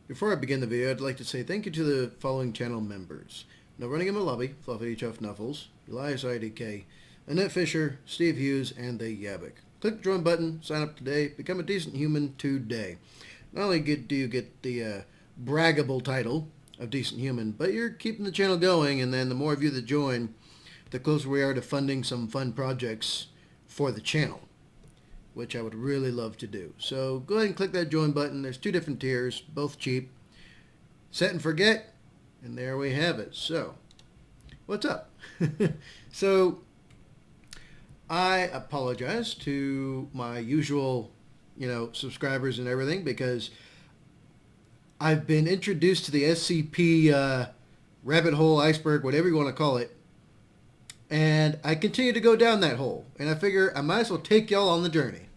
Before I begin the video, I'd like to say thank you to the following channel members. Now running in my lobby, Fluffy Chuff Nuffles, Elias IDK, Annette Fisher, Steve Hughes, and the Yabbick. Click the join button, sign up today, become a decent human today. Not only do you get the braggable title of decent human, but you're keeping the channel going, and then the more of you that join, the closer we are to funding some fun projects for the channel, which I would really love to do. So go ahead and click that join button. There's two different tiers, both cheap. Set and forget, and there we have it. So, what's up? So, I apologize to my usual, subscribers and everything, because I've been introduced to the SCP rabbit hole, iceberg, whatever you want to call it, and I continue to go down that hole. And I figure I might as well take y'all on the journey,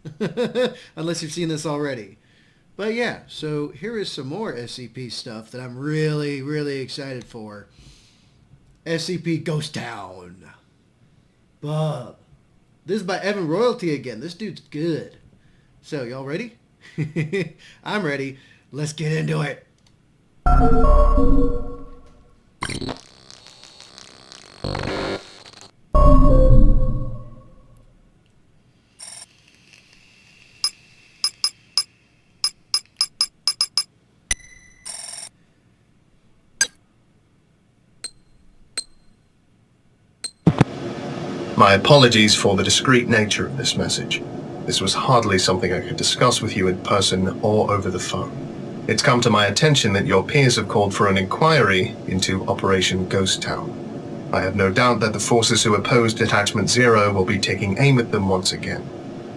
unless you've seen this already. But yeah, so here is some more SCP stuff that I'm really, really excited for. SCP Ghost Town. Bub. This is by Evan Royalty again. This dude's good. So, y'all ready? I'm ready. Let's get into it. My apologies for the discreet nature of this message. This was hardly something I could discuss with you in person or over the phone. It's come to my attention that your peers have called for an inquiry into Operation Ghost Town. I have no doubt that the forces who oppose Detachment Zero will be taking aim at them once again.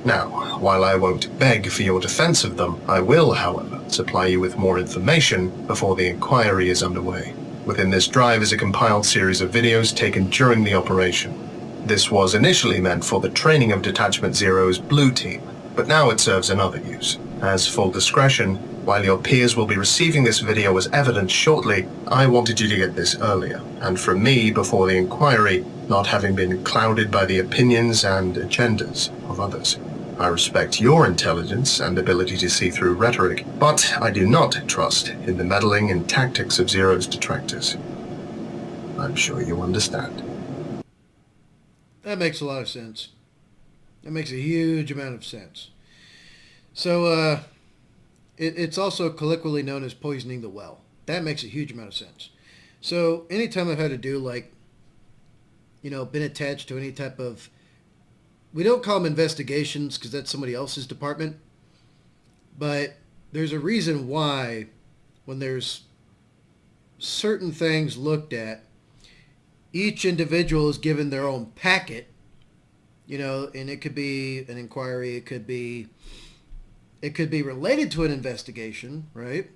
Now, while I won't beg for your defense of them, I will, however, supply you with more information before the inquiry is underway. Within this drive is a compiled series of videos taken during the operation. This was initially meant for the training of Detachment Zero's Blue Team, but now it serves another use. As full discretion, while your peers will be receiving this video as evidence shortly, I wanted you to get this earlier, and from me before the inquiry, not having been clouded by the opinions and agendas of others. I respect your intelligence and ability to see through rhetoric, but I do not trust in the meddling and tactics of Zero's detractors. I'm sure you understand. That makes a lot of sense. That makes a huge amount of sense. So, it's also colloquially known as poisoning the well. That makes a huge amount of sense. So, anytime I've had to do, been attached to any type of... We don't call them investigations because that's somebody else's department. But there's a reason why when there's certain things looked at, each individual is given their own packet, and it could be an inquiry, it could be related to an investigation, right?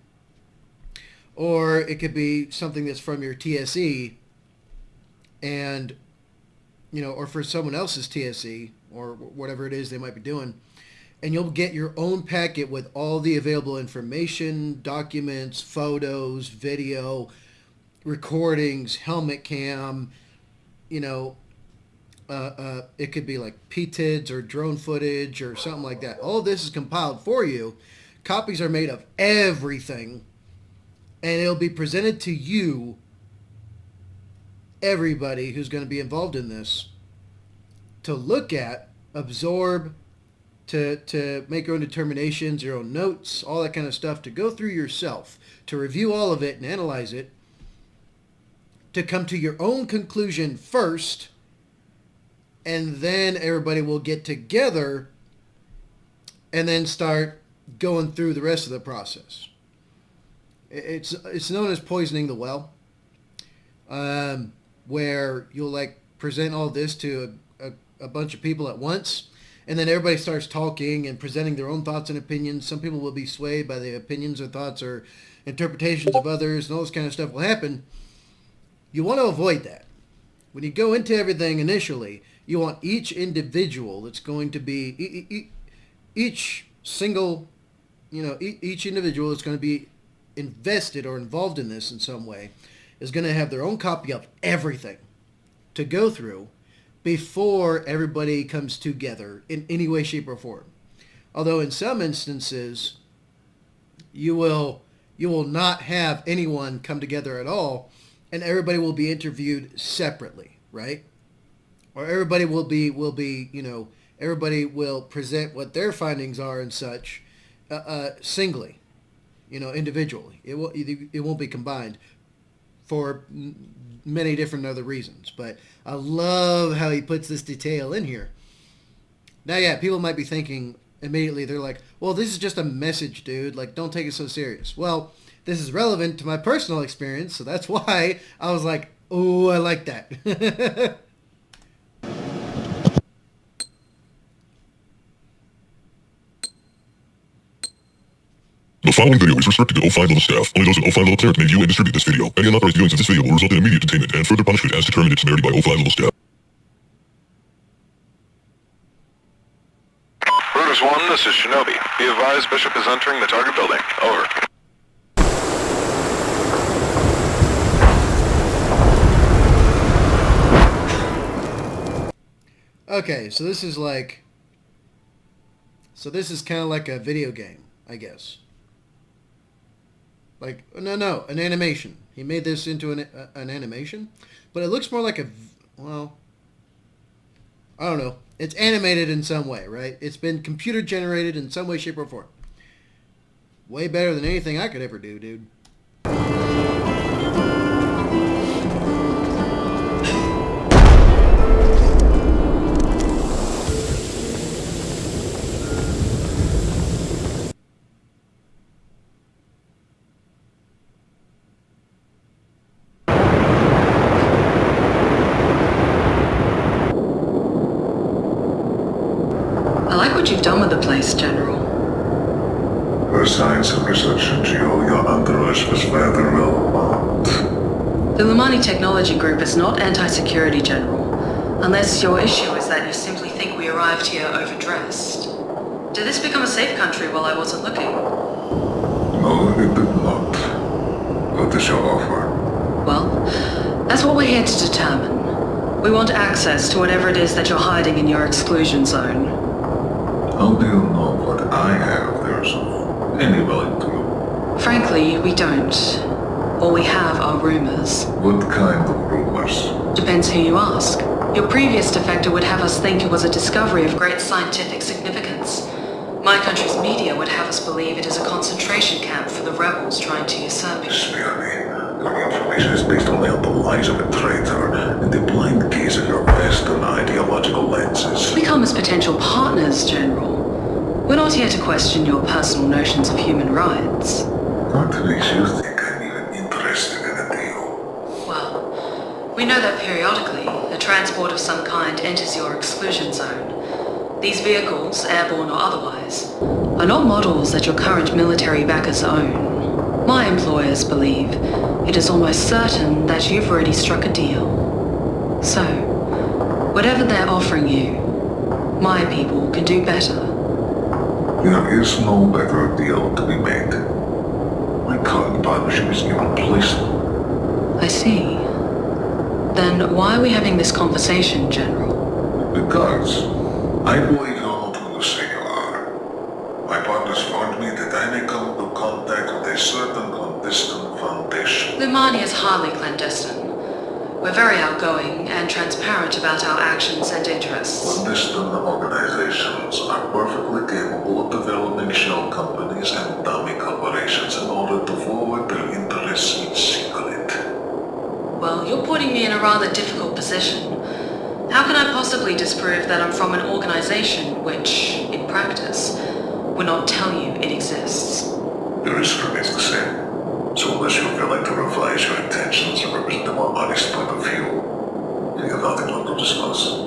Or it could be something that's from your TSE and, or for someone else's TSE or whatever it is they might be doing. And you'll get your own packet with all the available information, documents, photos, video, recordings, helmet cam, it could be like PTIDs or drone footage or something like that. All this is compiled for you. Copies are made of everything, and it'll be presented to you, everybody who's going to be involved in this, to look at, absorb, to make your own determinations, your own notes, all that kind of stuff, to go through yourself, to review all of it and analyze it, to come to your own conclusion first, and then everybody will get together and then start going through the rest of the process. It's known as poisoning the well, where you'll present all this to a bunch of people at once, and then everybody starts talking and presenting their own thoughts and opinions. Some people will be swayed by the opinions or thoughts or interpretations of others, and all this kind of stuff will happen. You want to avoid that. When you go into everything initially, you want each individual that's going to be, each single, each individual that's going to be invested or involved in this in some way is going to have their own copy of everything to go through before everybody comes together in any way, shape, or form. Although in some instances, you will You will not have anyone come together at all, and everybody will be interviewed separately, right? Or everybody will be everybody will present what their findings are and such, singly, individually. It won't be combined for many different other reasons. But I love how he puts this detail in here. Now, yeah, people might be thinking immediately, they're like, well, this is just a message, dude. Like, don't take it so serious. Well, this is relevant to my personal experience, so that's why I was like, oh, I like that. The following video is restricted to O5 level staff. Only those in O5 level cleric may view and distribute this video. Any unauthorized viewings of this video will result in immediate detainment and further punishment as determined in severity by O5 level staff. Brooders 1, this is Shinobi. Be advised, Bishop is entering the target building. Over. Okay, so this is kind of like a video game, I guess. Like, no, an animation. He made this into an animation, but it looks more like well, I don't know. It's animated in some way, right? It's been computer generated in some way, shape, or form. Way better than anything I could ever do, dude. I like what you've done with the place, General. For science and research in Geo, your entourage was rather relevant. The Lumani Technology Group is not anti-security, General. Unless your issue is that you simply think we arrived here overdressed. Did this become a safe country while I wasn't looking? No, it did not. What is your offer? Well, that's what we're here to determine. We want access to whatever it is that you're hiding in your exclusion zone. How do you know what I have there is of any value to you? Frankly, we don't. All we have are rumors. What kind of rumors? Depends who you ask. Your previous defector would have us think it was a discovery of great scientific significance. My country's media would have us believe it is a concentration camp for the rebels trying to usurp it. Spare me. Your information is based only on the lies of a traitor and the blind gaze of your Western ideological lenses. We come as potential partners, General. We're not here to question your personal notions of human rights. What makes you think I'm even interested in a deal? Well, we know that periodically, a transport of some kind enters your exclusion zone. These vehicles, airborne or otherwise, are not models that your current military backers own. My employers believe it is almost certain that you've already struck a deal. So, whatever they're offering you, my people can do better. There is no better deal to be made. My current partnership is irreplaceable. I see. Then why are we having this conversation, General? Because I believe you're not who you say you are. My partners warned me that I may come into contact with a certain clandestine foundation. Lumani is hardly clandestine. We're very outgoing and transparent about our actions and interests. Clandestine organizations are perfectly capable of developing shell companies and dummy corporations in order to forward their interests in secret. Well, you're putting me in a rather difficult position. How can I possibly disprove that I'm from an organization which, in practice, will not tell you it exists? The risk remains the same. So unless you feel like to revise your intentions and represent a more honest point of view, we have nothing left to discuss.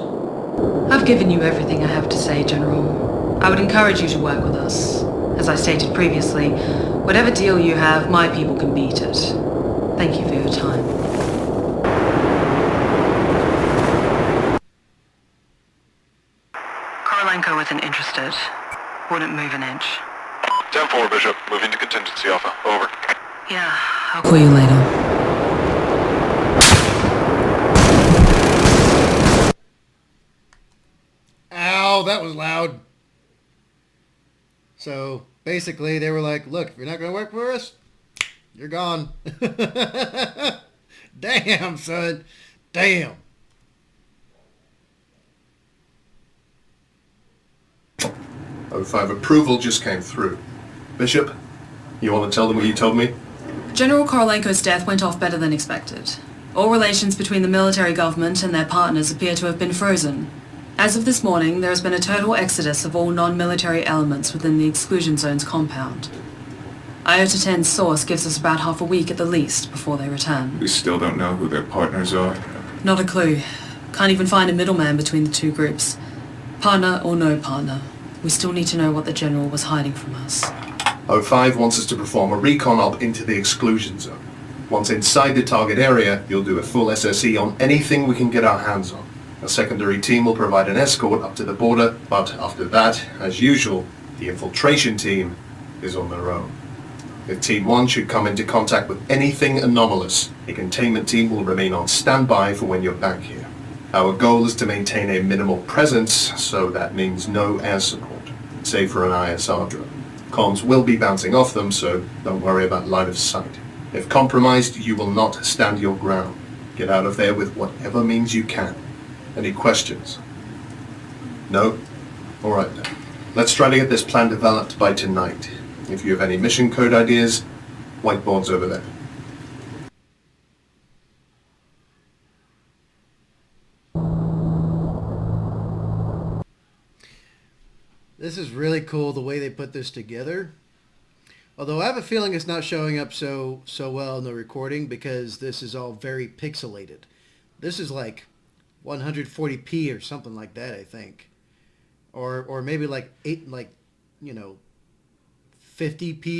I've given you everything I have to say, General. I would encourage you to work with us. As I stated previously, whatever deal you have, my people can beat it. Thank you for your time. Korolenko isn't interested. Wouldn't move an inch. 10-4, Bishop. Moving to contingency alpha. Over. Yeah, I'll call you later. Ow, that was loud. So basically they were like, look, if you're not going to work for us, You're gone. Damn, son. Damn. O5 approval just came through. Bishop, you want to tell them what you told me? General Korolenko's death went off better than expected. All relations between the military government and their partners appear to have been frozen. As of this morning, there has been a total exodus of all non-military elements within the exclusion zone's compound. Iota 10's source gives us about half a week at the least before they return. We still don't know who their partners are. Not a clue. Can't even find a middleman between the two groups. Partner or no partner, we still need to know what the General was hiding from us. O5 wants us to perform a recon op into the exclusion zone. Once inside the target area, you'll do a full SSE on anything we can get our hands on. A secondary team will provide an escort up to the border, but after that, as usual, the infiltration team is on their own. If Team 1 should come into contact with anything anomalous, a containment team will remain on standby for when you're back here. Our goal is to maintain a minimal presence, so that means no air support, save for an ISR drone. Comms will be bouncing off them, so don't worry about line of sight. If compromised, you will not stand your ground. Get out of there with whatever means you can. Any questions? No? Alright then. Let's try to get this plan developed by tonight. If you have any mission code ideas, whiteboard's over there. This is really cool the way they put this together. Although I have a feeling it's not showing up so well in the recording because this is all very pixelated. This is like 140p or something like that, I think. Or maybe like 50p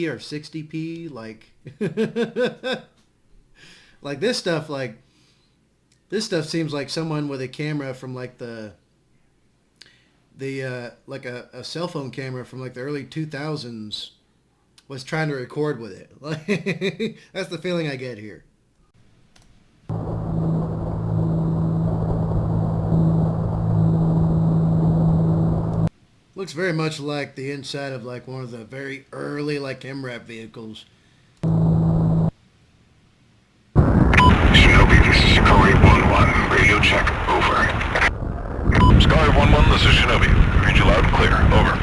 or 60p, like like this stuff seems like someone with a camera from like the like a cell phone camera from like the early 2000s was trying to record with it. Like, that's the feeling I get here. Looks very much like the inside of like one of the very early like MRAP vehicles. Shinobi, this is Sakari 1-1. Radio check, over. Sakari 1-1, this is Shinobi. Read you loud and clear, over.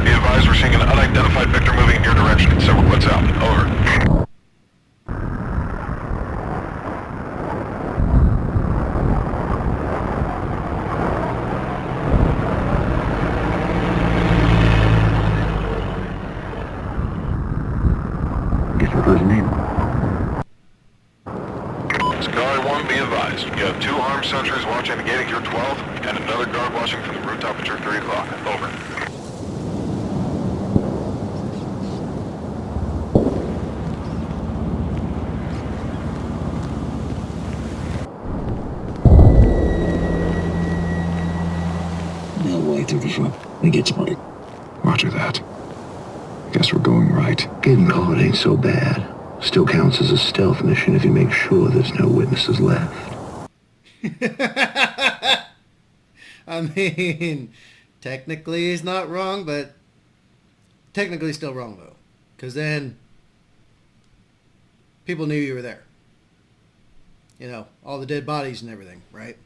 Be advised we're seeing an unidentified vector moving in your direction, several quits out. Over. Guess what was his name? Sky 1, be advised. You have 2 armed sentries watching the gate at your 12, and another guard watching from the rooftop at your 3 o'clock. Over. Through the front. They get spotted. Roger that. Guess we're going right. Getting caught ain't so bad. Still counts as a stealth mission if you make sure there's no witnesses left. I mean, technically he's not wrong, but technically still wrong though. Because then people knew you were there. You know, all the dead bodies and everything, right?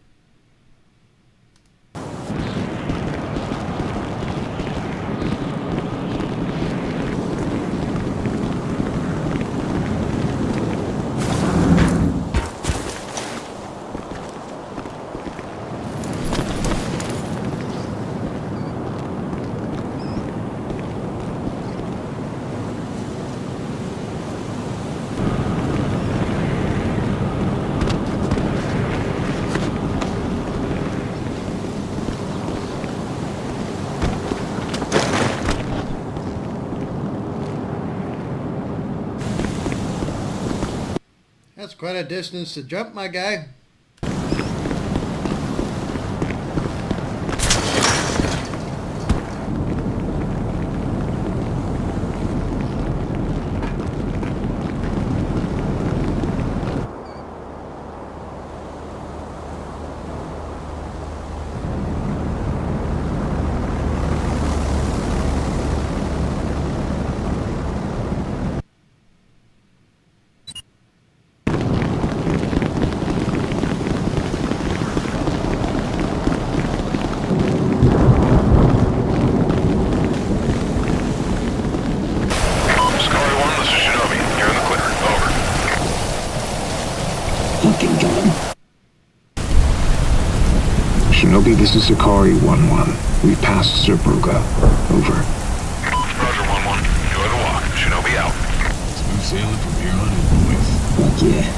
That's quite a distance to jump, my guy. Copy, this is Sakari 1-1. We've passed Zerbruga. Over. Roger, 1-1. Enjoy the walk. Shinobi out. Smooth sailing from here on in, boys. Fuck yeah.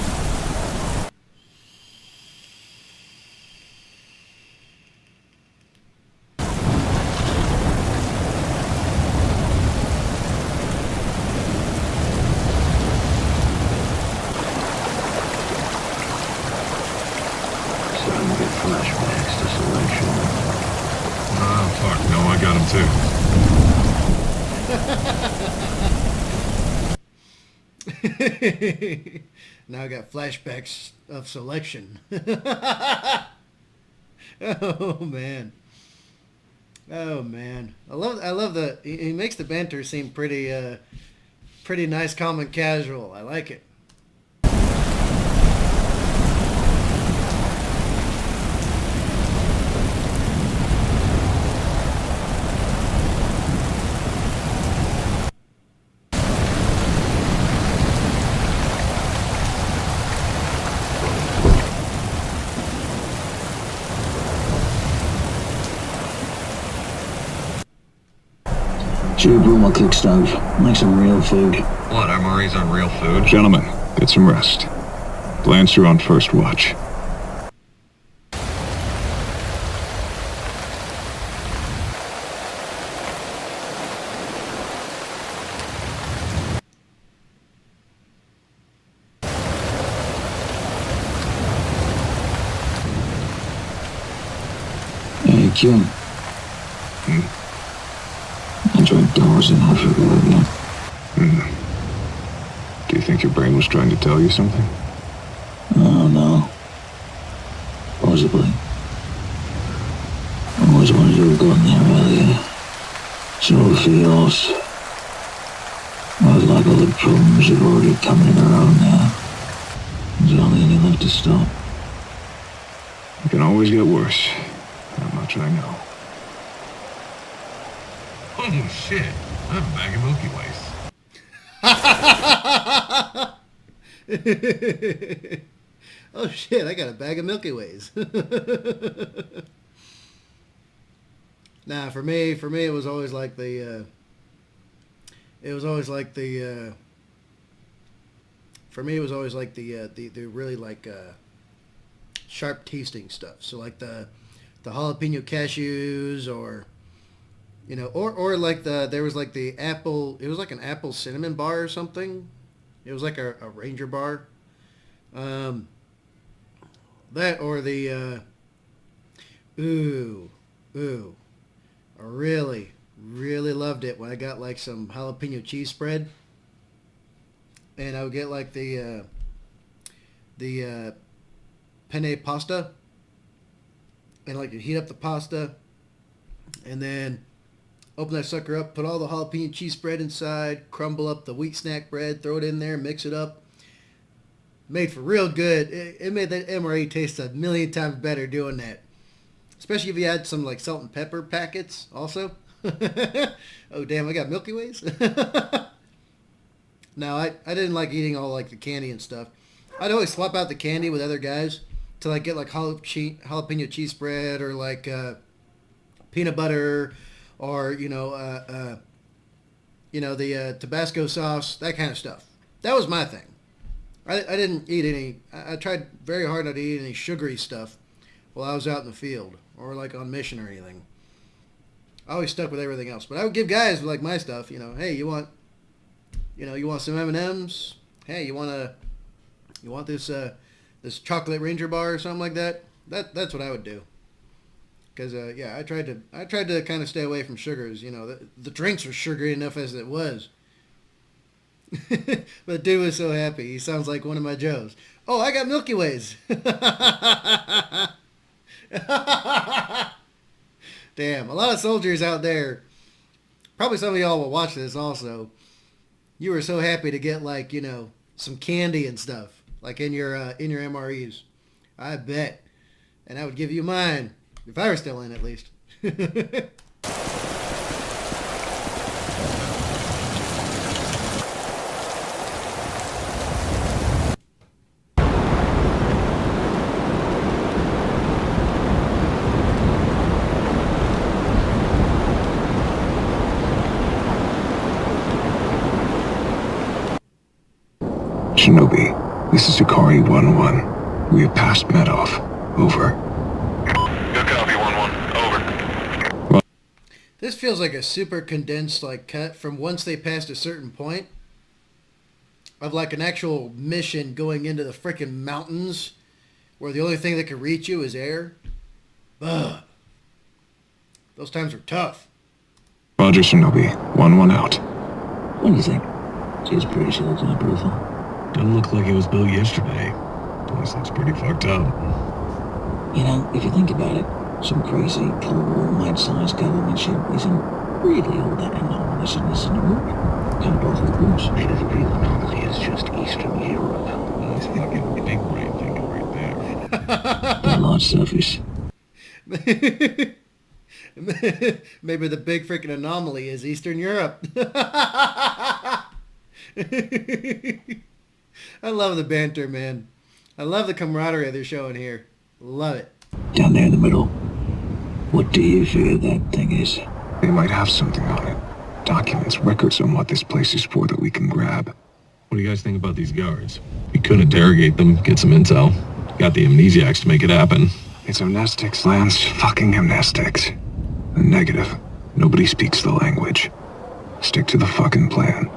Starting to get flashbacks to selection. Oh, fuck. No, I got him too. Now I got flashbacks of selection. Oh man. Oh man. I love the he makes the banter seem pretty pretty nice, calm and casual. I like it. Should have blew my cook stove. Make some real food. What, MRE's on real food? Gentlemen, get some rest. Lancer on first watch. Hey, Kim. I drank doors in Africa again. Do you think your brain was trying to tell you something? Oh, no. Possibly. I always wanted to have gone there earlier. So it feels. I'd like all the problems have already come in their own now. There's only any left to stop. It can always get worse. How much I know. Oh, shit. I have a bag of Milky Ways. Oh shit, I got a bag of Milky Ways. Nah, for me it was always like the really like sharp tasting stuff. So like the jalapeno cashews, or you know, or like there was like the apple, it was like an apple cinnamon bar or something. It was like a Ranger bar. That or the I really loved it when I got like some jalapeno cheese spread, and I would get like the penne pasta, and like you heat up the pasta, and then open that sucker up, put all the jalapeno cheese spread inside, crumble up the wheat snack bread, throw it in there, mix it up. Made for real good. It made that MRE taste a million times better doing that. Especially if you had some like salt and pepper packets also. Oh damn, I got Milky Ways? No, I didn't like eating all like the candy and stuff. I'd always swap out the candy with other guys to like get like jalapeno cheese spread, or like peanut butter, or the Tabasco sauce, that kind of stuff. That was my thing. I didn't eat any. I tried very hard not to eat any sugary stuff while I was out in the field or like on mission or anything. I always stuck with everything else, but I would give guys like my stuff. Hey, you want some M&Ms? Hey, you want this chocolate Ranger bar or something like that? That's what I would do. Because I tried to kind of stay away from sugars. The drinks were sugary enough as it was. But the dude was so happy. He sounds like one of my Joes. Oh, I got Milky Ways. Damn, a lot of soldiers out there. Probably some of y'all will watch this also. You were so happy to get like, some candy and stuff, like in your MREs. I bet. And I would give you mine if I were still in, at least. Shinobi, this is Ikari 1-1. We have passed Medoff. Over. Good copy, 1-1. Over. This feels like a super condensed like cut from once they passed a certain point of like an actual mission going into the frickin' mountains where the only thing that can reach you is air. Ugh. Those times are tough. Roger, Shinobi. 1-1 out. What do you think? Seems pretty sure it's not brutal. Doesn't look like it was built yesterday. Place looks pretty fucked up. You know, if you think about it, some crazy, colorful, mad-sized government ship isn't really all that anomalous in this world. Kind of both groups. Maybe the real anomaly is just Eastern Europe. That's fucking big brain thinking right there. A lot surface. Maybe the big freaking anomaly is Eastern Europe. I love the banter, man. I love the camaraderie they're showing here. Love it. Down there in the middle. What do you figure that thing is? They might have something on it. Documents, records on what this place is for that we can grab. What do you guys think about these guards? We could interrogate them, get some intel. Got the amnesiacs to make it happen. It's amnestics, Lance. Fucking amnestics. Negative. Nobody speaks the language. Stick to the fucking plan.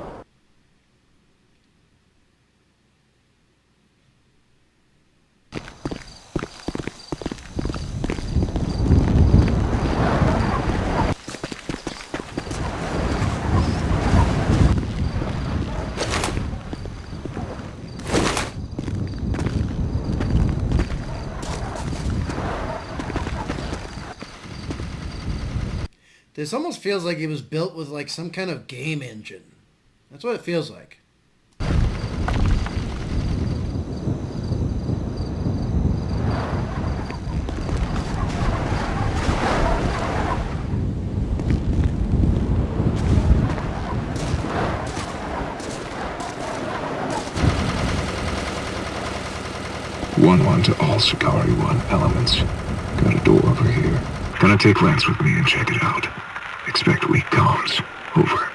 This almost feels like it was built with like some kind of game engine. That's what it feels like. One to all Shikari 1 elements. Got a door over here. Gonna take Lance with me and check it out. Expect weak comms. Over.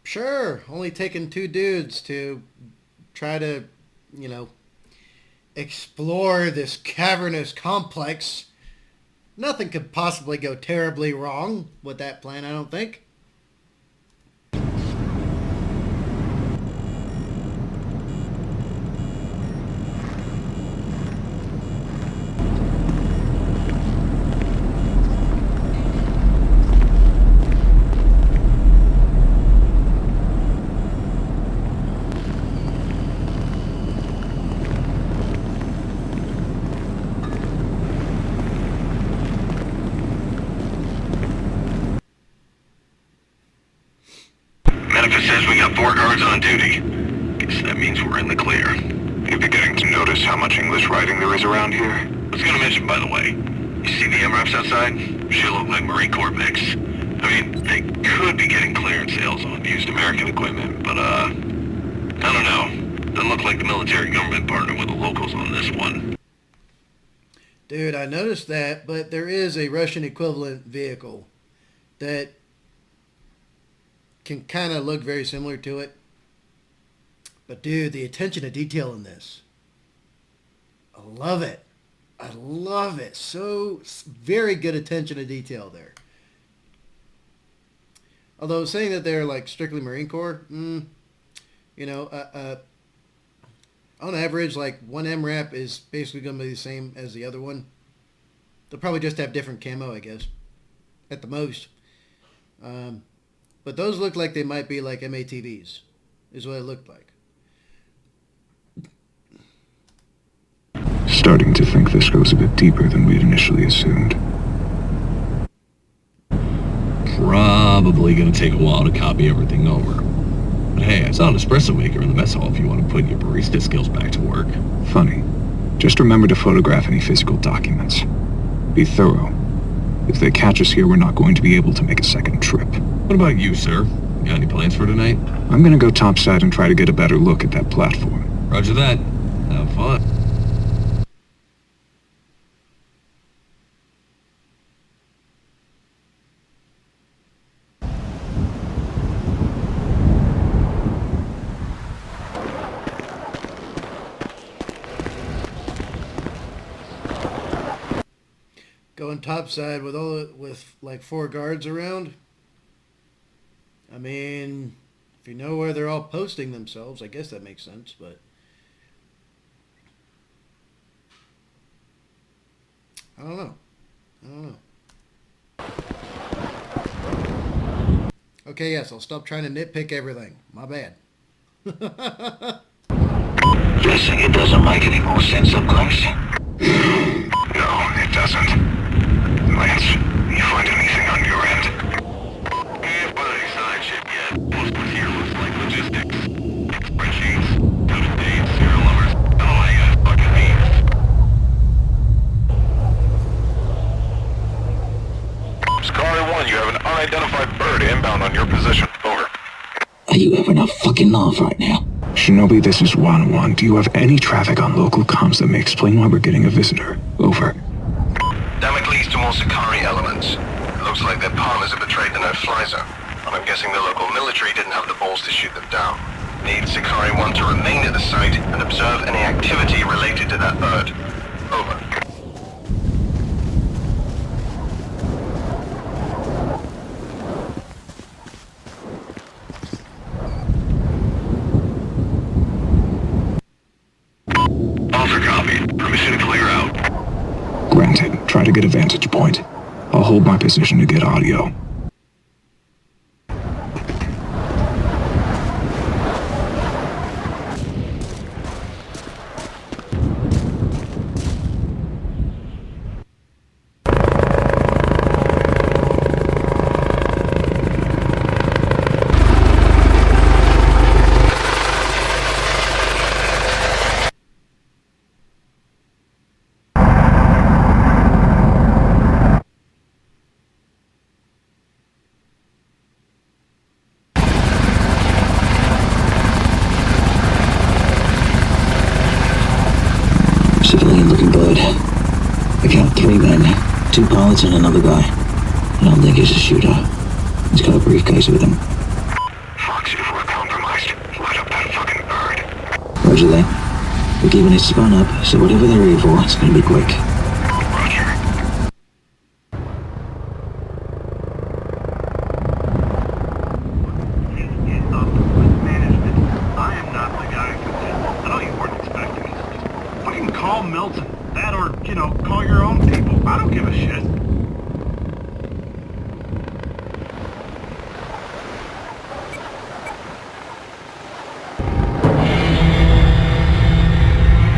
Sure, only taking 2 dudes to try to, you know, explore this cavernous complex. Nothing could possibly go terribly wrong with that plan, I don't think. Says we got 4 guards on duty. Guess that means we're in the clear. You beginning to notice how much English writing there is around here? I was gonna mention, by the way, you see the MRAPs outside? Should look like Marine Corps mix. I mean, they could be getting clearance sales on used American equipment, but I don't know. Doesn't look like the military government partnered with the locals on this one. Dude, I noticed that, but there is a Russian equivalent vehicle that can kind of look very similar to it. But dude, the attention to detail in this. I love it. I love it. So, very good attention to detail there. Although saying that they're like strictly Marine Corps, you know, on average, like one MRAP is basically going to be the same as the other one. They'll probably just have different camo, I guess, at the most. But those look like they might be like MATVs, is what it looked like. Starting to think this goes a bit deeper than we'd initially assumed. Probably gonna take a while to copy everything over. But hey, I saw an espresso maker in the mess hall if you want to put your barista skills back to work. Funny. Just remember to photograph any physical documents. Be thorough. If they catch us here, we're not going to be able to make a second trip. What about you, sir? Got any plans for tonight? I'm gonna go topside and try to get a better look at that platform. Roger that. Have fun. Going topside with like 4 guards around. I mean, if you know where they're all posting themselves, I guess that makes sense, but I don't know. Okay, yes, I'll stop trying to nitpick everything. My bad. Guessing it doesn't make any more sense up close. No, it doesn't. Lance, you find anything on your end? We haven't put any side ship yet. Most of what's here looks like logistics. Spreadsheets, coded dates, serial numbers. I don't know how you guys fucking mean. Scary 1, you have an unidentified bird inbound on your position. Over. Are you having a fucking laugh right now? Shinobi, this is 1-1. Do you have any traffic on local comms that may explain why we're getting a visitor? Over. Damocles to more Sakari elements. It looks like their partners have betrayed the no-fly zone, and I'm guessing the local military didn't have the balls to shoot them down. Need Sakari 1 to remain at the site and observe any activity related to that bird. Over. Offer copy. Permission to clear out. Granted. Try to get a vantage point. I'll hold my position to get audio. Civilian looking bird. I count 3 men, 2 pilots and another guy. I don't think he's a shooter. He's got a briefcase with him. Fox, if we're compromised, light up that fucking bird. Roger that. We're keeping it spun up, so whatever they're here for, it's gonna be quick. Roger. I am not the guy who did. I know you weren't expecting it. Just fucking call Milton. That or, call your own people. I don't give a shit.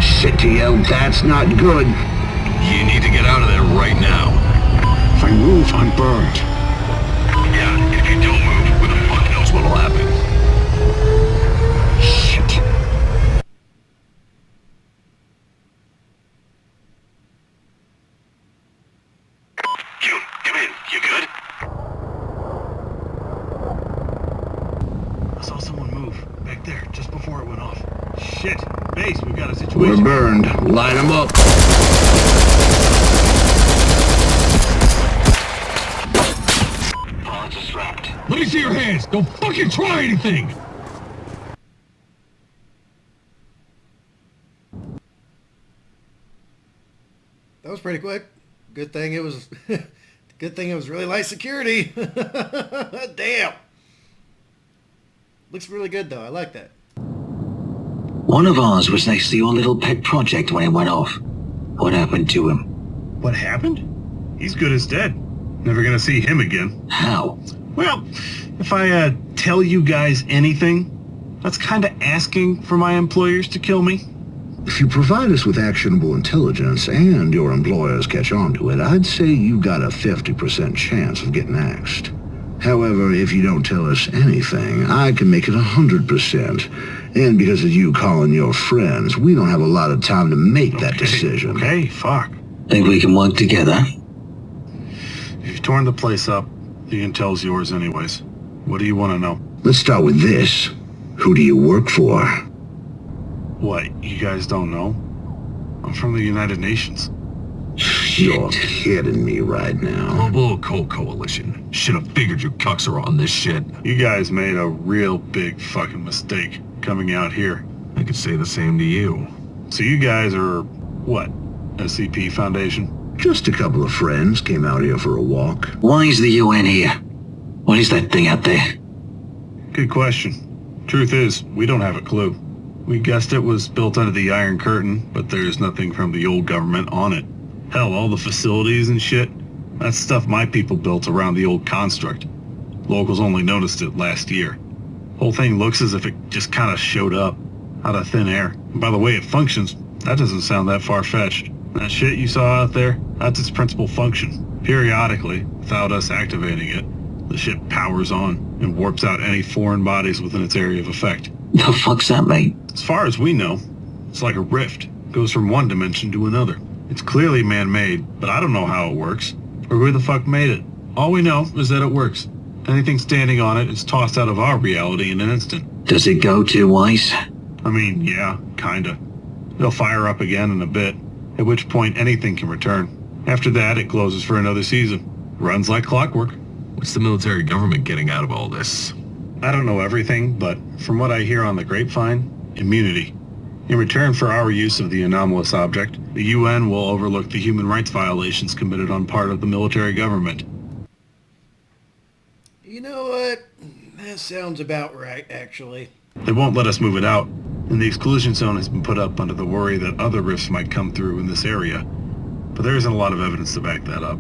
Citio, that's not good. You need to get out of there right now. If I move, I'm burned. Yeah, if you don't move, who the fuck knows what'll happen? Shit. June, come in. You good? I saw someone move. Back there, just before it went off. Shit. Base, we've got a We're situation. burned. Light them up. Pilots are strapped. Let me see your hands. Don't fucking try anything. That was pretty quick. Good thing it was good thing it was really light security. Damn. Looks really good though. I like that. One of ours was next to your little pet project when it went off. What happened to him? What happened? He's good as dead. Never gonna see him again. How? Well, if I tell you guys anything, that's kinda asking for my employers to kill me. If you provide us with actionable intelligence and your employers catch on to it, I'd say you got a 50% chance of getting axed. However, if you don't tell us anything, I can make it 100%. And because of you calling your friends, we don't have a lot of time to make that decision. Okay, fuck. Think we can work together? If you've torn the place up, the intel's yours anyways. What do you want to know? Let's start with this. Who do you work for? What, you guys don't know? I'm from the United Nations. You're kidding me right now. Global Occult Coalition. Should have figured you cucks are on this shit. You guys made a real big fucking mistake coming out here. I could say the same to you. So you guys are, what, SCP Foundation? Just a couple of friends came out here for a walk. Why is the UN here? What is that thing out there? Good question. Truth is, we don't have a clue. We guessed it was built under the Iron Curtain, but there's nothing from the old government on it. Hell, all the facilities and shit, that's stuff my people built around the old construct. Locals only noticed it last year. Whole thing looks as if it just kind of showed up, out of thin air. And by the way it functions, that doesn't sound that far-fetched. That shit you saw out there, that's its principal function. Periodically, without us activating it, the ship powers on and warps out any foreign bodies within its area of effect. The fuck's that mean? As far as we know, it's like a rift. Goes from one dimension to another. It's clearly man-made, but I don't know how it works, or who the fuck made it. All we know is that it works. Anything standing on it is tossed out of our reality in an instant. Does it go two ways? I mean, yeah, kinda. It'll fire up again in a bit, at which point anything can return. After that, it closes for another season. Runs like clockwork. What's the military government getting out of all this? I don't know everything, but from what I hear on the grapevine, immunity. In return for our use of the anomalous object, the UN will overlook the human rights violations committed on part of the military government. You know what? That sounds about right, actually. They won't let us move it out, and the exclusion zone has been put up under the worry that other rifts might come through in this area. But there isn't a lot of evidence to back that up.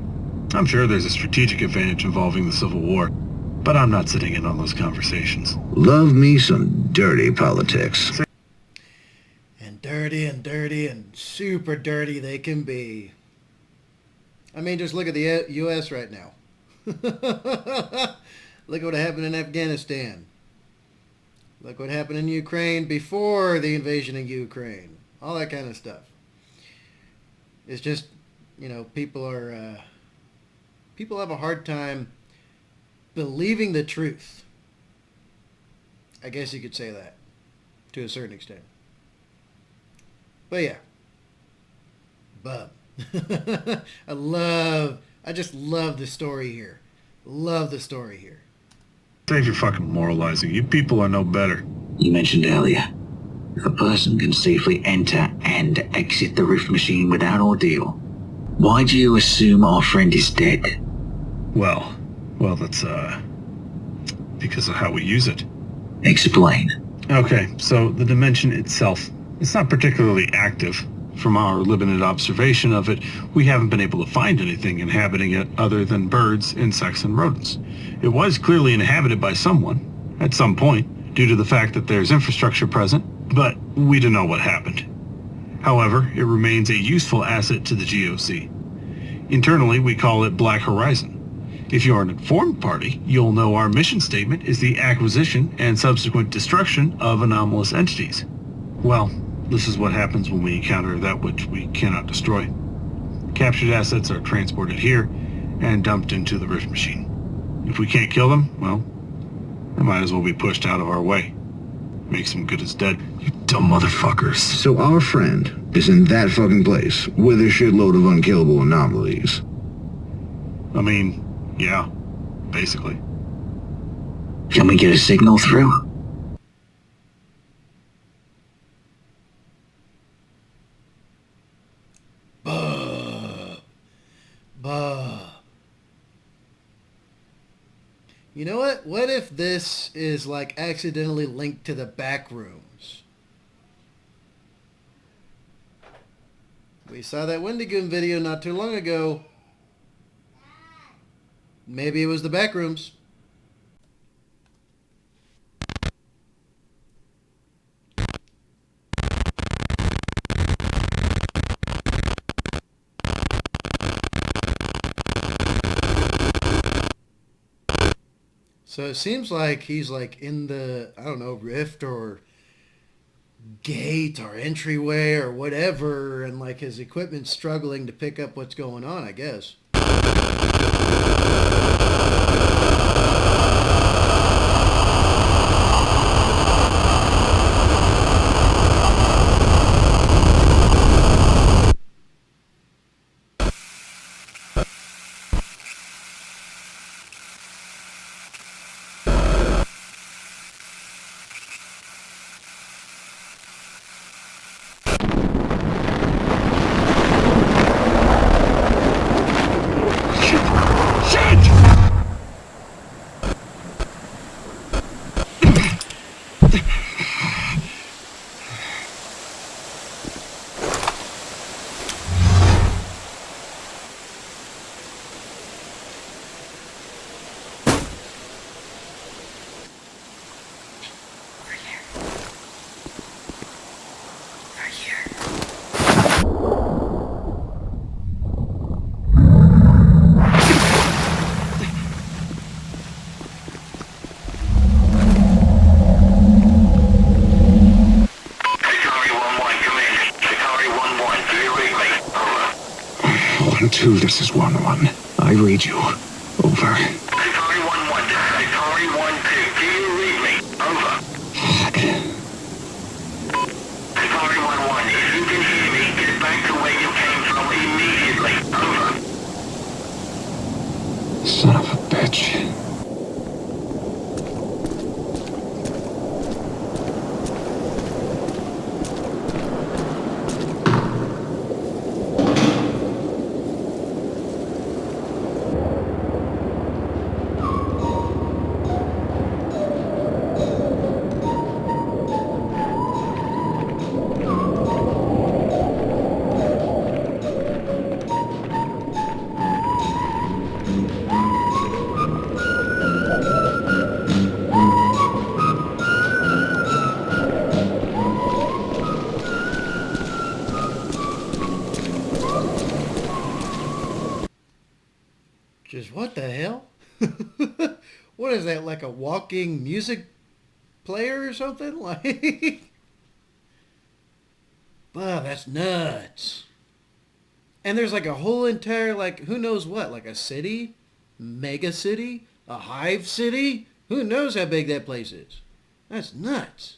I'm sure there's a strategic advantage involving the Civil War, but I'm not sitting in on those conversations. Love me some dirty politics. And dirty and super dirty they can be. I mean, just look at the U.S. right now. Look what happened in Afghanistan. Look what happened in Ukraine before the invasion of Ukraine. All that kind of stuff. It's just, you know, people have a hard time believing the truth. I guess you could say that to a certain extent. But yeah. Bub. I just love the story here. Love the story here. Save your fucking moralizing. You people are no better. You mentioned earlier, if a person can safely enter and exit the rift machine without ordeal, why do you assume our friend is dead? Well, that's, because of how we use it. Explain. Okay, so the dimension itself, it's not particularly active. From our limited observation of it, we haven't been able to find anything inhabiting it other than birds, insects, and rodents. It was clearly inhabited by someone, at some point, due to the fact that there's infrastructure present, but we don't know what happened. However, it remains a useful asset to the GOC. Internally, we call it Black Horizon. If you're an informed party, you'll know our mission statement is the acquisition and subsequent destruction of anomalous entities. Well, this is what happens when we encounter that which we cannot destroy. Captured assets are transported here and dumped into the rift machine. If we can't kill them, well, they might as well be pushed out of our way. Makes them good as dead. You dumb motherfuckers. So our friend is in that fucking place with a shitload of unkillable anomalies. I mean, yeah, basically. Can we get a signal through? You know what? What if this is like accidentally linked to the back rooms? We saw that Wendigoon video not too long ago. Maybe it was the back rooms. So it seems like he's like in the, I don't know, rift or gate or entryway or whatever, and like his equipment's struggling to pick up what's going on, I guess. 2, this is 1-1. I read you. Over. Atari 1-1, this is Atari 1-2. Do you read me? Over. Fuck. Atari 1-1, if you can hear me, get back to where you came from immediately. Over. Son of a bitch. Just what the hell? What is that, like a walking music player or something? Like, wow, that's nuts. And there's like a whole entire, like, who knows what, like a city? Mega city? A hive city? Who knows how big that place is? That's nuts.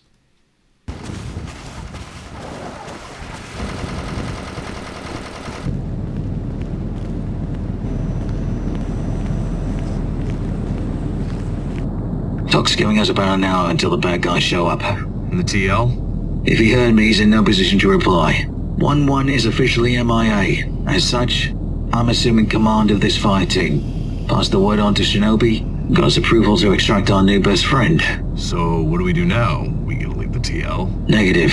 Doc's giving us about an hour until the bad guys show up. And the TL? If he heard me, he's in no position to reply. 1-1 is officially MIA. As such, I'm assuming command of this fire team. Pass the word on to Shinobi. Got his approval to extract our new best friend. So, what do we do now? We gonna leave the TL? Negative.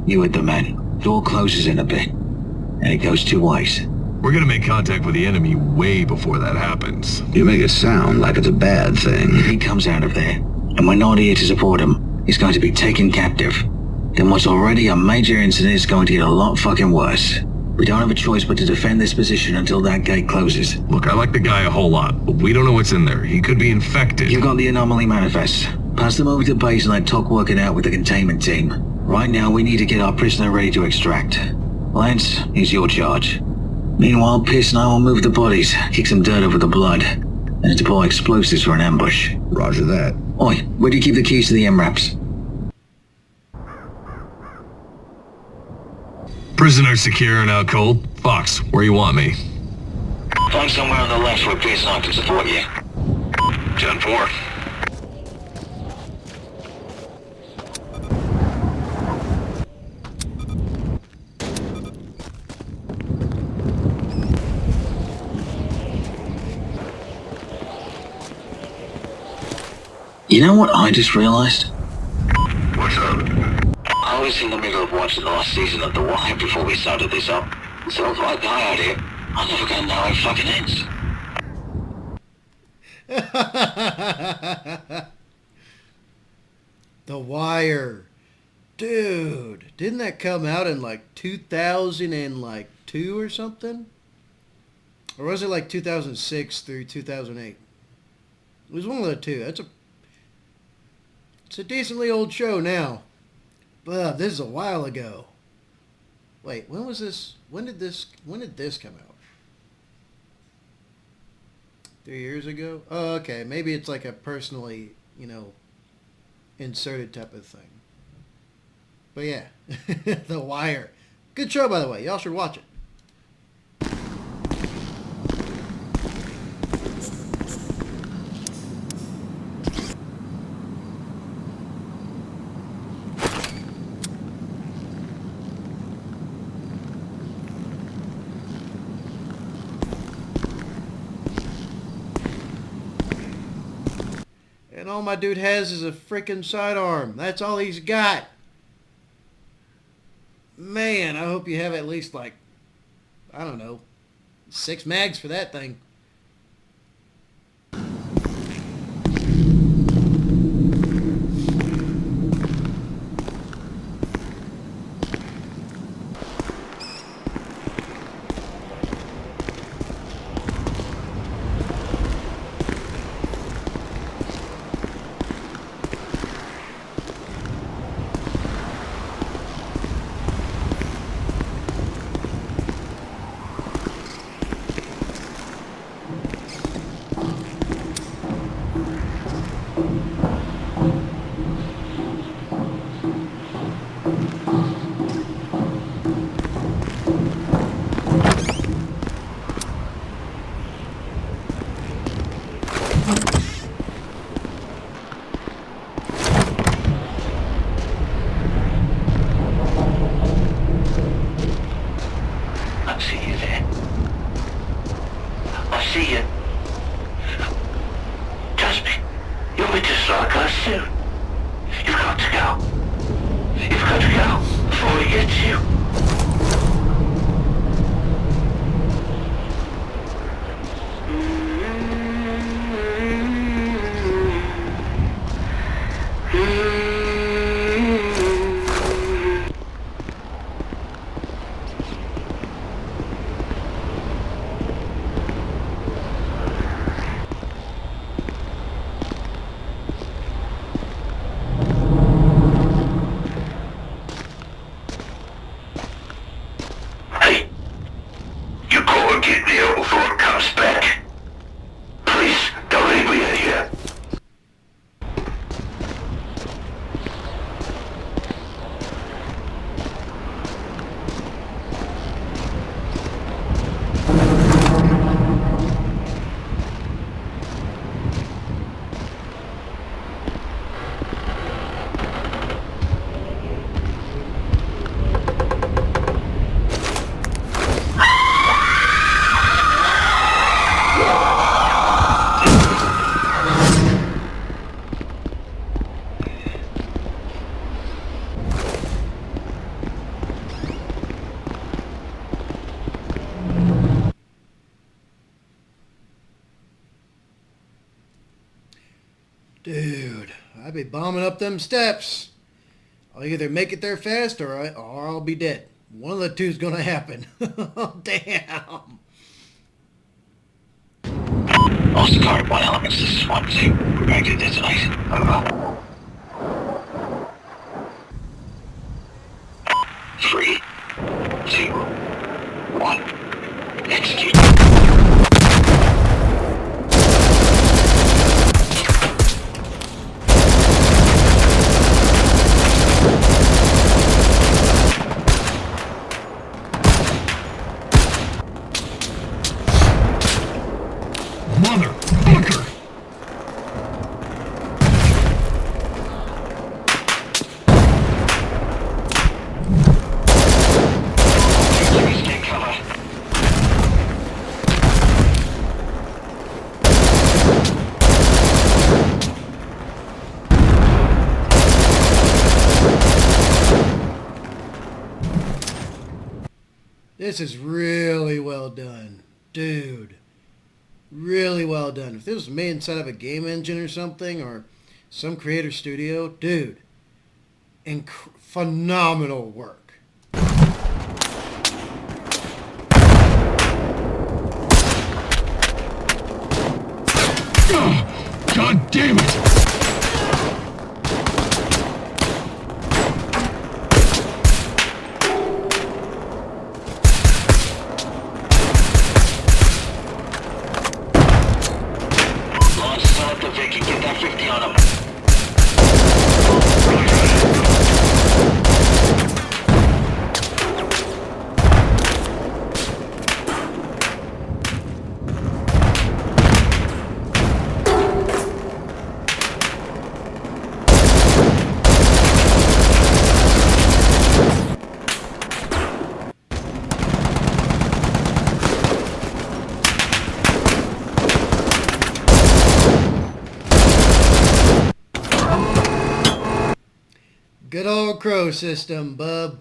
You hit the man. Door closes in a bit. And it goes 2 ways. We're gonna make contact with the enemy way before that happens. You make it sound like it's a bad thing. If he comes out of there, and we're not here to support him, he's going to be taken captive. Then what's already a major incident is going to get a lot fucking worse. We don't have a choice but to defend this position until that gate closes. Look, I like the guy a whole lot, but we don't know what's in there. He could be infected. You've got the anomaly manifests. Pass them over to base and let Talk work it out with the containment team. Right now, we need to get our prisoner ready to extract. Lance, it's your charge. Meanwhile, Pierce and I will move the bodies, kick some dirt over the blood, and deploy explosives for an ambush. Roger that. Oi, where do you keep the keys to the MRAPs? Prisoner secure and out cold. Fox, where you want me? Find somewhere on the left where Pierce and I can support you. 10-4. You know what I just realized? What's up? I was in the middle of watching the last season of The Wire before we started this up. So if I die out here, I'm never gonna know how it fucking ends. The Wire. Dude, didn't that come out in like 2002 or something? Or was it like 2006 through 2008? It was one of the two. It's a decently old show now. But this is a while ago. Wait, when was this? When did this come out? 3 years ago? Oh, okay. Maybe it's like a personally, inserted type of thing. But yeah, The Wire. Good show, by the way. Y'all should watch it. And all my dude has is a freaking sidearm. That's all he's got. Man, I hope you have at least like, I don't know, 6 mags for that thing. I see you there. I see you. Trust me, you'll be just like us soon. You've got to go. You've got to go before he gets you. Hey, you go and get me out before it comes back. Please, don't leave me in here. Dude, I'd be bombing up them steps. I'll either make it there fast or I'll be dead. One of the two's gonna happen. Damn. Lost card, 1 elements, this is 1-2. We're back to detonate. Over. 3, 2, 1. Execute. Motherfucker! Take cover. This is really well done. Dude. Really well done. If this was made inside of a game engine or something, or some creator studio, dude, phenomenal work. God damn it! Launch select the Vic and get that 50 on him. Good old crow system, bub.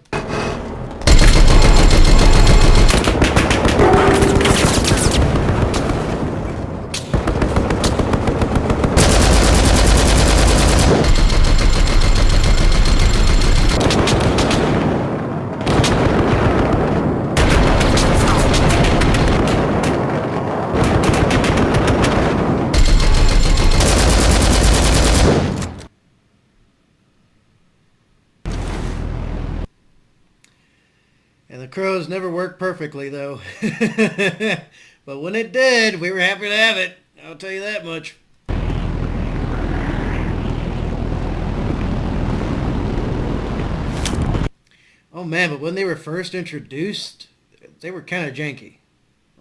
And the crows never worked perfectly, though. But when it did, we were happy to have it. I'll tell you that much. Oh man, but when they were first introduced, they were kind of janky.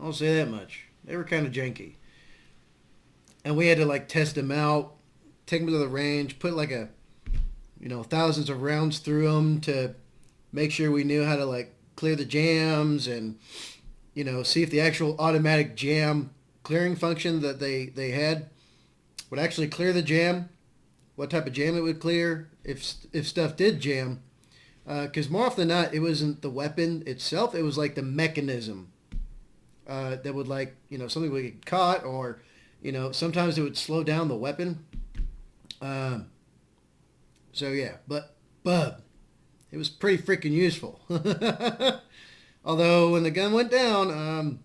I'll say that much. They were kind of janky. And we had to like test them out, take them to the range, put like thousands of rounds through them to make sure we knew how to like clear the jams and, see if the actual automatic jam clearing function that they had would actually clear the jam, what type of jam it would clear if stuff did jam. Because more often than not, it wasn't the weapon itself, it was like the mechanism that would like, something would get caught or, sometimes it would slow down the weapon. So yeah, but it was pretty freaking useful. Although when the gun went down,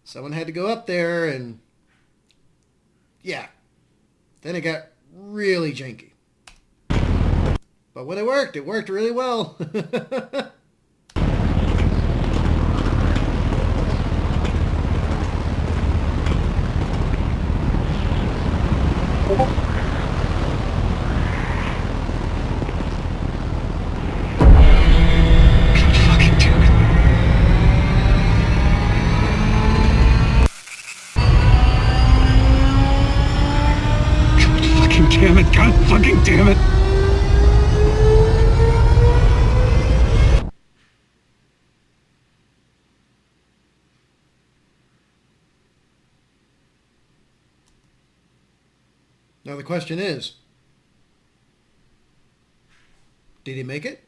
someone had to go up there and yeah, then it got really janky. But when it worked really well. Damn it, God fucking damn it! Now the question is, did he make it?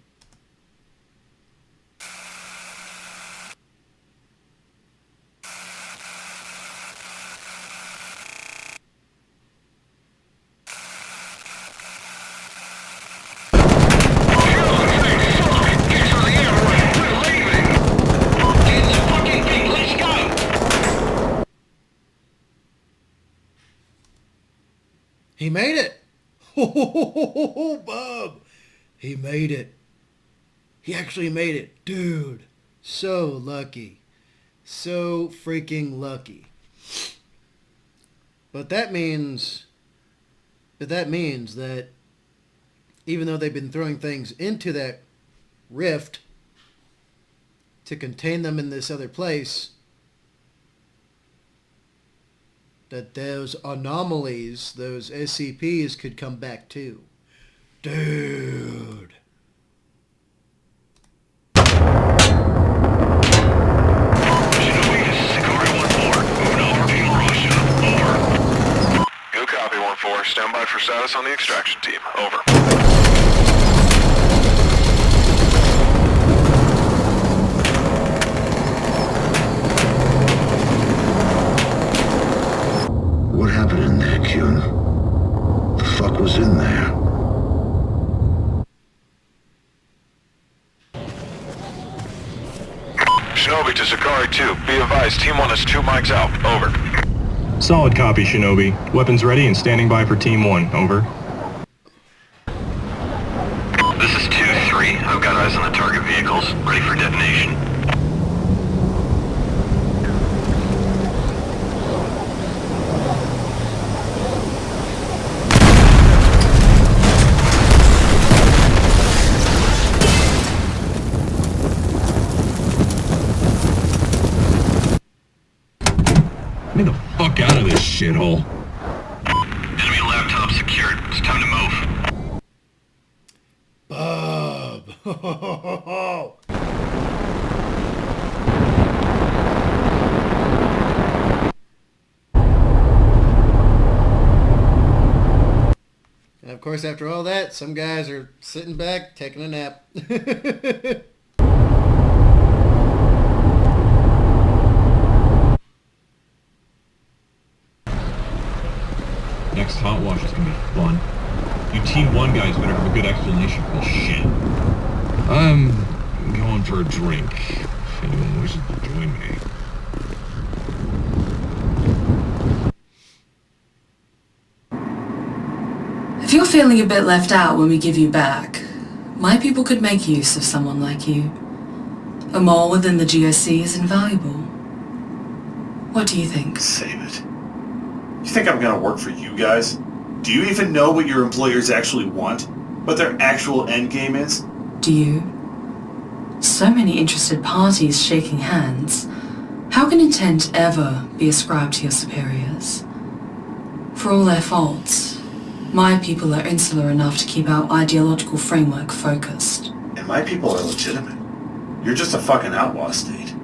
He made it! Ho, Bob! He made it. He actually made it. Dude, so lucky. So freaking lucky. But that means that even though they've been throwing things into that rift to contain them in this other place, that those anomalies, those SCPs could come back too. Dude. Good copy, 1-4. Stand by for status on the extraction team. Over. What happened in there, Kyun? The fuck was in there? Shinobi to Sakari 2. Be advised, Team 1 has 2 mics out. Over. Solid copy, Shinobi. Weapons ready and standing by for Team 1. Over. This is 2-3. I've got eyes on the target vehicles. Ready for detonation. Get me the fuck out of this shithole. Enemy laptop secured. It's time to move. Bob. And of course, after all that, some guys are sitting back, taking a nap. Next hot wash is gonna be fun. You Team 1 guys better have a good explanation for this shit. I'm going for a drink, if anyone wishes to join me. If you're feeling a bit left out when we give you back, my people could make use of someone like you. A mole within the GSC is invaluable. What do you think? Save it. You think I'm gonna work for you guys? Do you even know what your employers actually want? What their actual end game is? Do you? So many interested parties shaking hands. How can intent ever be ascribed to your superiors? For all their faults, my people are insular enough to keep our ideological framework focused. And my people are legitimate. You're just a fucking outlaw state.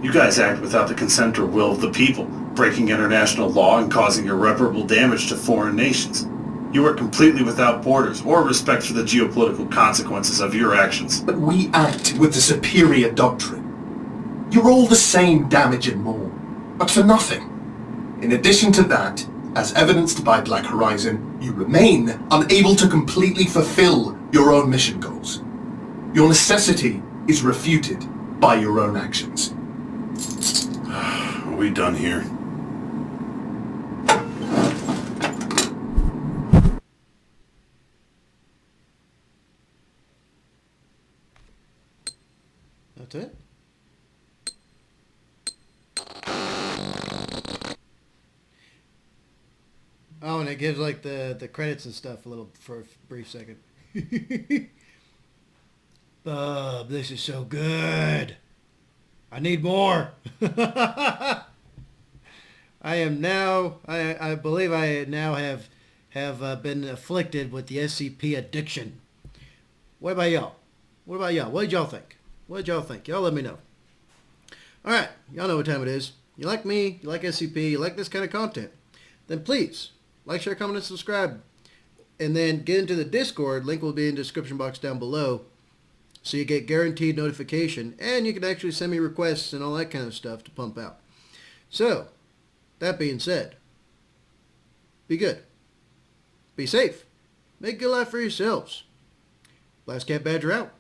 You guys act without the consent or will of the people, breaking international law and causing irreparable damage to foreign nations. You are completely without borders or respect for the geopolitical consequences of your actions. But we act with the superior doctrine. You're all the same damage and more, but for nothing. In addition to that, as evidenced by Black Horizon, you remain unable to completely fulfill your own mission goals. Your necessity is refuted by your own actions. Are we done here? That's it? Oh, and it gives like the credits and stuff a little for a brief second. Bub, this is so good. I need more. I believe I now have been afflicted with the SCP addiction. What about y'all? What did y'all think? Y'all let me know. Alright, y'all know what time it is. You like me, you like SCP, you like this kind of content, then please like, share, comment, and subscribe. And then get into the Discord. Link will be in the description box down below. So you get guaranteed notification. And you can actually send me requests and all that kind of stuff to pump out. So, that being said, be good. Be safe. Make a good life for yourselves. Last Cat Badger out.